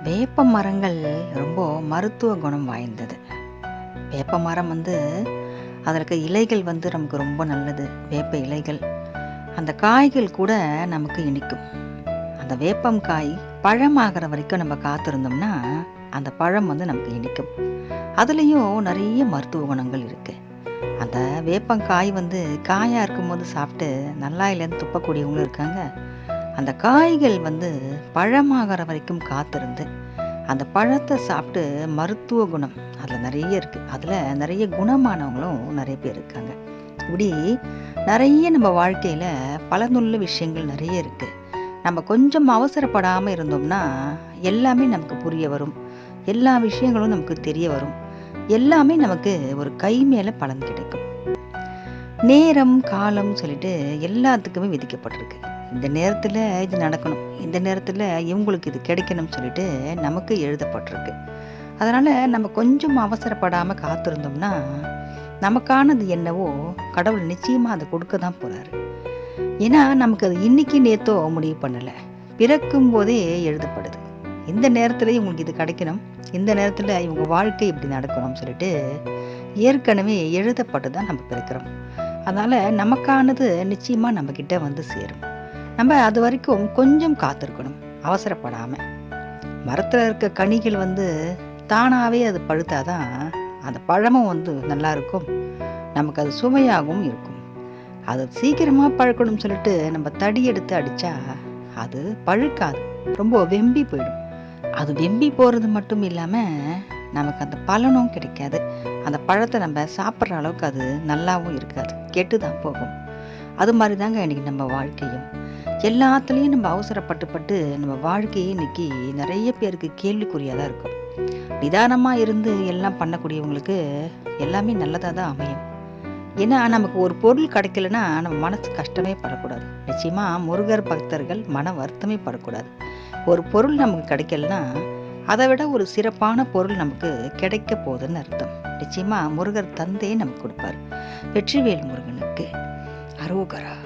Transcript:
வேப்ப மரங்கள் ரொம்ப மருத்துவ குணம் வாய்ந்தது. வேப்ப மரம் அதில் இருக்க இலைகள் நமக்கு ரொம்ப நல்லது. வேப்ப இலைகள், அந்த காய்கள் கூட நமக்கு இனிக்கும். அந்த வேப்பம் காய் பழமாகிற வரைக்கும் நம்ம காத்திருந்தோம்னா அந்த பழம் நமக்கு இனிக்கும். அதுலேயும் நிறைய மருத்துவ குணங்கள் இருக்குது. அந்த வேப்பங்காய் காயாக இருக்கும்போது சாப்பிட்டு நல்லா இல்லைன்னு துப்பக்கூடியவங்களும் இருக்காங்க. அந்த காய்கள் பழமாகிற வரைக்கும் காத்திருந்து அந்த பழத்தை சாப்பிட்டு மருத்துவ குணம் அதில் நிறைய இருக்குது. அதில் நிறைய குணமானவங்களும் நிறைய பேர் இருக்காங்க. இப்படி நிறைய நம்ம வாழ்க்கையில் பலனுள்ள விஷயங்கள் நிறைய இருக்குது. நம்ம கொஞ்சம் அவசரப்படாமல் இருந்தோம்னா எல்லாமே நமக்கு புரிய வரும். எல்லா விஷயங்களும் நமக்கு தெரிய வரும். எல்லாமே நமக்கு ஒரு கை மேலே பலன் கிடைக்கும். நேரம் காலம் சொல்லிட்டு எல்லாத்துக்குமே விதிக்கப்பட்டிருக்கு. இந்த நேரத்தில் இது நடக்கணும், இந்த நேரத்தில் இவங்களுக்கு இது கிடைக்கணும்னு சொல்லிட்டு நமக்கு எழுதப்பட்டிருக்கு. அதனால் நம்ம கொஞ்சம் அவசரப்படாமல் காத்திருந்தோம்னா நமக்கானது என்னவோ கடவுள் நிச்சயமாக அதை கொடுக்க தான் போகிறாரு. ஏன்னா நமக்கு அது இன்னைக்கு நேத்தோ முடிவு பண்ணலை, பிறக்கும் போதே எழுதப்படுது. இந்த நேரத்தில் இவங்களுக்கு இது கிடைக்கணும், இந்த நேரத்தில் இவங்க வாழ்க்கை இப்படி நடக்கணும்னு சொல்லிட்டு ஏற்கனவே எழுதப்பட்டு தான் நம்ம பிறக்கிறோம். அதனால் நமக்கானது நிச்சயமாக நம்மக்கிட்ட சேரும். நம்ம அது வரைக்கும் கொஞ்சம் காத்திருக்கணும், அவசரப்படாமல். மரத்தில் இருக்க கனிகள் தானாகவே அது பழுத்தாதான் அந்த பழமும் நல்லா இருக்கும், நமக்கு அது சுவையாகவும் இருக்கும். அது சீக்கிரமாக பழுக்கணும்னு சொல்லிட்டு நம்ம தடி எடுத்து அடித்தா அது பழுக்காது, ரொம்ப வெம்பி போயிடும். அது வெம்பி போகிறது மட்டும் இல்லாமல் நமக்கு அந்த பலனும் கிடைக்காது. அந்த பழத்தை நம்ம சாப்பிட்ற அளவுக்கு அது நல்லாவும் இருக்காது, கெட்டு தான் போகும். அது மாதிரி தாங்க இன்றைக்கி நம்ம வாழ்க்கையும். எல்லாத்துலேயும் நம்ம அவசரப்பட்டு நம்ம வாழ்க்கையே இன்றைக்கி நிறைய பேருக்கு கேள்விக்குறியாக தான் இருக்கும். நிதானமாக இருந்து எல்லாம் பண்ணக்கூடியவங்களுக்கு எல்லாமே நல்லதாக தான் அமையும். ஏன்னா நமக்கு ஒரு பொருள் கிடைக்கலன்னா நம்ம மனசு கஷ்டமே படக்கூடாது. நிச்சயமாக முருகர் பக்தர்கள் மன வருத்தமே படக்கூடாது. ஒரு பொருள் நமக்கு கிடைக்கலன்னா அதை விட ஒரு சிறப்பான பொருள் நமக்கு கிடைக்க போகுதுன்னு அர்த்தம். நிச்சயமாக முருகர் தந்தையே நமக்கு கொடுப்பார். வெற்றிவேல் முருகனுக்கு அரோகரா.